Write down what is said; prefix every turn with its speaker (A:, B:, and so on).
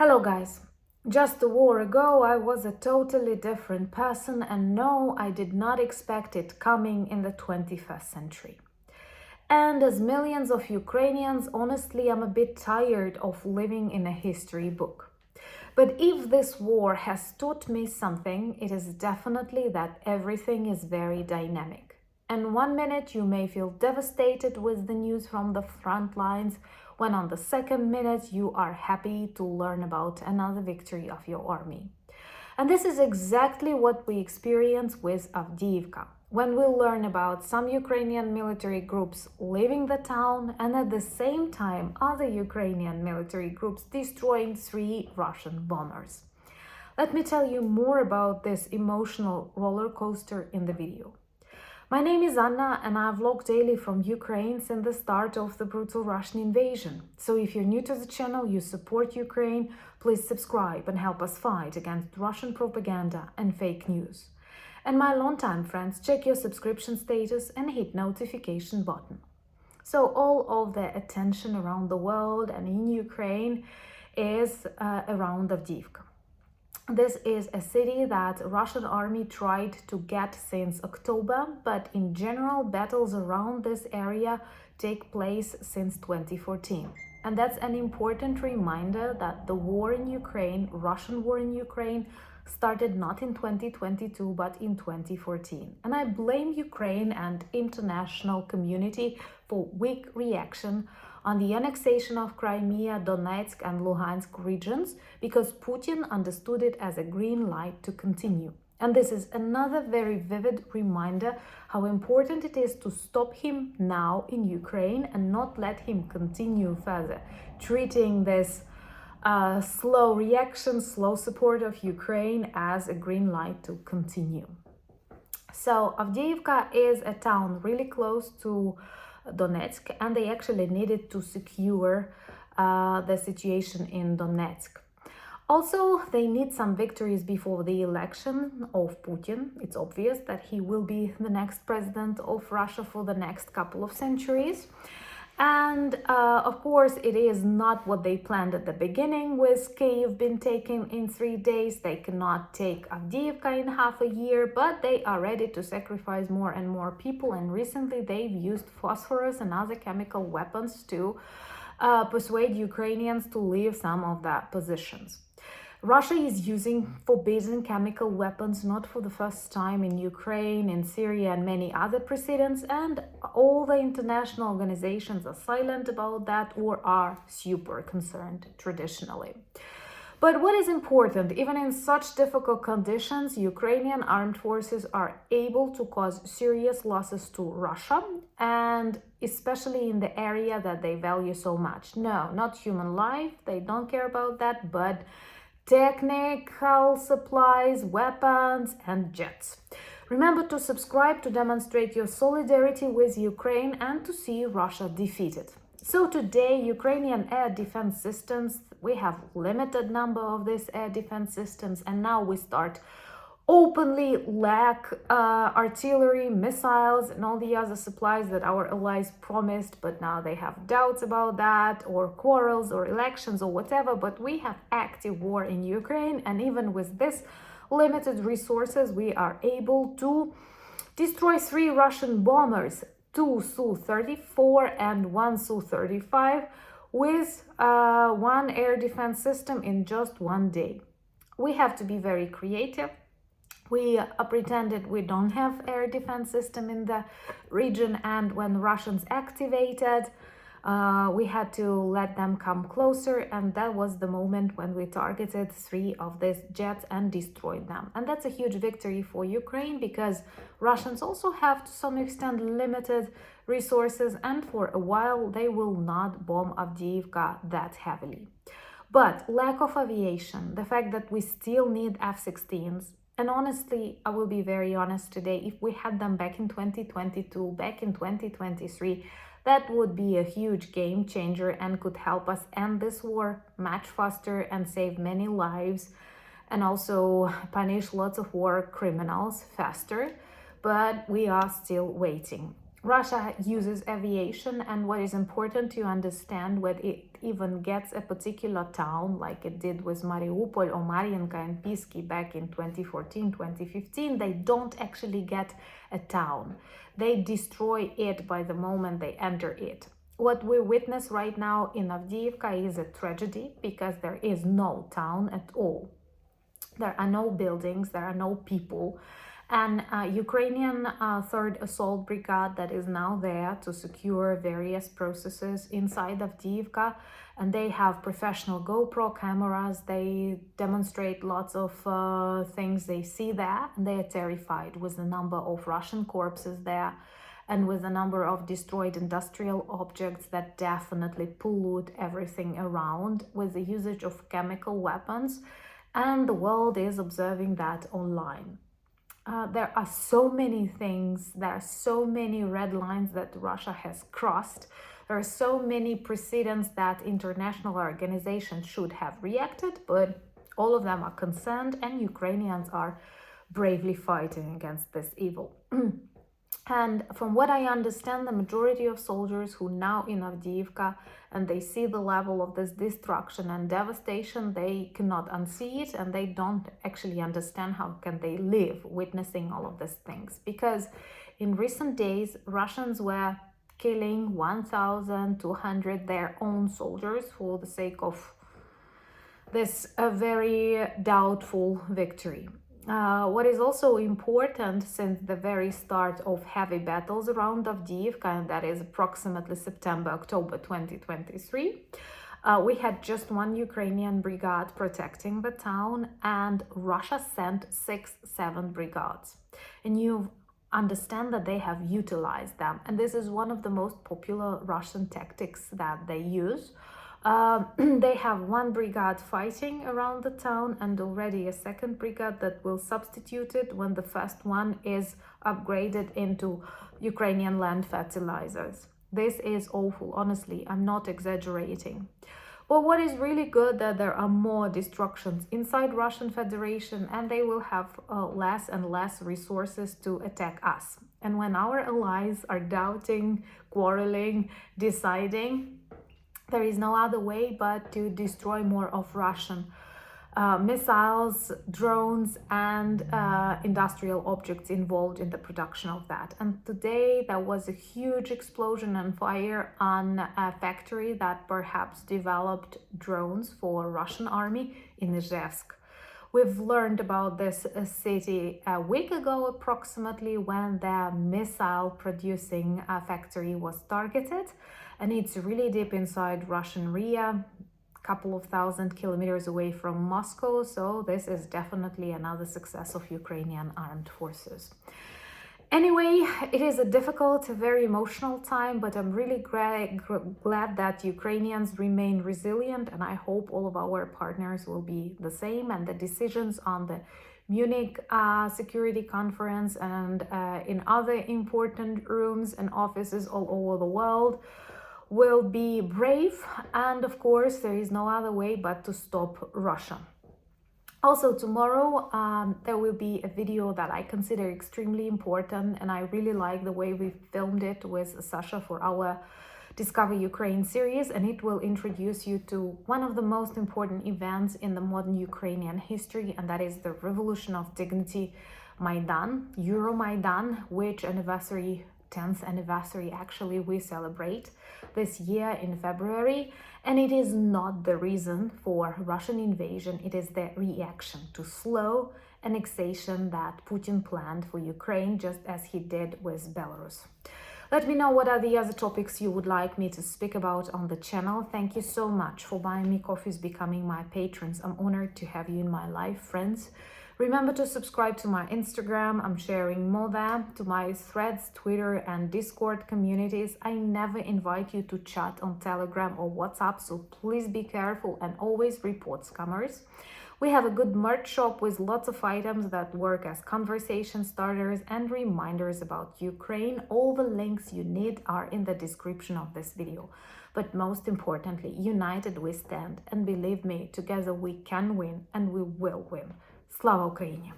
A: Hello guys. Just a war ago I was a totally different person, and no, I did not expect it coming in the 21st century. And as millions of Ukrainians, honestly, I'm a bit tired of living in a history book. But if this war has taught me something, it is definitely that everything is very dynamic. And 1 minute you may feel devastated with the news from the front lines, when on the second minute you are happy to learn about another victory of your army. And this is exactly what we experience with Avdiivka, when we learn about some Ukrainian military groups leaving the town and at the same time other Ukrainian military groups destroying 3 Russian bombers. Let me tell you more about this emotional roller coaster in the video. My name is Anna and I vlog daily from Ukraine since the start of the brutal Russian invasion. So if you're new to the channel, you support Ukraine, please subscribe and help us fight against Russian propaganda and fake news. And my longtime friends, check your subscription status and hit notification button. So all of the attention around the world and in Ukraine is around Avdiivka. This is a city that Russian army tried to get since October, but in general, battles around this area take place since 2014. And that's an important reminder that the war in Ukraine, Russian war in Ukraine, started not in 2022, but in 2014. And I blame Ukraine and international community for weak reaction on the annexation of Crimea, Donetsk and Luhansk regions, because Putin understood it as a green light to continue. And this is another very vivid reminder how important it is to stop him now in Ukraine and not let him continue further, treating this slow reaction, slow support of Ukraine as a green light to continue. So Avdiivka is a town really close to Donetsk, and they actually needed to secure the situation in Donetsk. Also, they need some victories before the election of Putin. It's obvious that he will be the next president of Russia for the next couple of centuries. And of course, it is not what they planned at the beginning, with Kyiv being taken in 3 days. They cannot take Avdiivka in half a year, but they are ready to sacrifice more and more people. And recently they've used phosphorus and other chemical weapons to persuade Ukrainians to leave some of the positions. Russia is using forbidden chemical weapons not for the first time in Ukraine, in Syria and many other precedents, and all the international organizations are silent about that or are super concerned traditionally. But what is important, even in such difficult conditions, Ukrainian armed forces are able to cause serious losses to Russia, and especially in the area that they value so much. No, not human life, they don't care about that, but technical supplies, weapons and jets. Remember to subscribe to demonstrate your solidarity with Ukraine and to see Russia defeated. So today, Ukrainian air defense systems, we have limited number of these air defense systems, and now we start openly lack artillery, missiles and all the other supplies that our allies promised, but now they have doubts about that, or quarrels or elections or whatever. But we have active war in Ukraine, and even with this limited resources we are able to destroy 3 Russian bombers, 2 Su-34 and 1 Su-35, with 1 air defense system in just 1 day. We have to be very creative. We pretended we don't have air defense system in the region, and when Russians activated, we had to let them come closer, and that was the moment when we targeted 3 of these jets and destroyed them. And that's a huge victory for Ukraine, because Russians also have to some extent limited resources, and for a while they will not bomb Avdiivka that heavily. But lack of aviation, the fact that we still need F-16s, and honestly, I will be very honest today, if we had them back in 2022, back in 2023, that would be a huge game changer and could help us end this war much faster and save many lives, and also punish lots of war criminals faster. But we are still waiting. Russia uses aviation, and what is important to understand, when it even gets a particular town, like it did with Mariupol or Mariinka and Pisky back in 2014, 2015, they don't actually get a town. They destroy it by the moment they enter it. What we witness right now in Avdiivka is a tragedy, because there is no town at all. There are no buildings, there are no people. And Ukrainian 3rd Assault Brigade that is now there to secure various processes inside Avdiivka, and they have professional GoPro cameras. They demonstrate lots of things they see there, and they are terrified with the number of Russian corpses there and with the number of destroyed industrial objects that definitely pollute everything around, with the usage of chemical weapons. And the world is observing that online. There are so many things, there are so many red lines that Russia has crossed. There are so many precedents that international organizations should have reacted, but all of them are concerned, and Ukrainians are bravely fighting against this evil. And from what I understand, the majority of soldiers who now in Avdiivka, and they see the level of this destruction and devastation, they cannot unsee it, and they don't actually understand how can they live witnessing all of these things. Because in recent days, Russians were killing 1,200 their own soldiers for the sake of this very doubtful victory. What is also important, since the very start of heavy battles around Avdiivka, and that is approximately September-October 2023, we had just one Ukrainian brigade protecting the town, and Russia sent 6-7 brigades. And you understand that they have utilized them. And this is one of the most popular Russian tactics that they use. They have one brigade fighting around the town, and already a second brigade that will substitute it when the first one is upgraded into Ukrainian land fertilizers. This is awful, honestly, I'm not exaggerating. But what is really good, that there are more destructions inside Russian Federation, and they will have less and less resources to attack us. And when our allies are doubting, quarreling, deciding, there is no other way but to destroy more of Russian missiles, drones, and industrial objects involved in the production of that. And today there was a huge explosion and fire on a factory that perhaps developed drones for Russian army in Izhevsk. We've learned about this city a week ago approximately, when their missile producing factory was targeted. And it's really deep inside Russian Riga, couple of 1,000 kilometers away from Moscow. So this is definitely another success of Ukrainian armed forces. Anyway, it is a difficult, very emotional time, but I'm really glad that Ukrainians remain resilient, and I hope all of our partners will be the same. And the decisions on the Munich Security Conference and in other important rooms and offices all over the world will be brave. And of course, there is no other way but to stop Russia. Also, tomorrow there will be a video that I consider extremely important, and I really like the way we filmed it with Sasha for our Discover Ukraine series, and it will introduce you to one of the most important events in the modern Ukrainian history, and that is the Revolution of Dignity Maidan, Euromaidan, which anniversary, 10th anniversary actually, we celebrate this year in February. And it is not the reason for Russian invasion, it is the reaction to slow annexation that Putin planned for Ukraine, just as he did with Belarus. Let me know what are the other topics you would like me to speak about on the channel. Thank you so much for buying me coffees, becoming my patrons. I'm honored to have you in my life, friends. Remember to subscribe to my Instagram. I'm sharing more there, to my Threads, Twitter, and Discord communities. I never invite you to chat on Telegram or WhatsApp, so please be careful and always report scammers. We have a good merch shop with lots of items that work as conversation starters and reminders about Ukraine. All the links you need are in the description of this video. But most importantly, united we stand, and believe me, together we can win, and we will win. Слава Україні!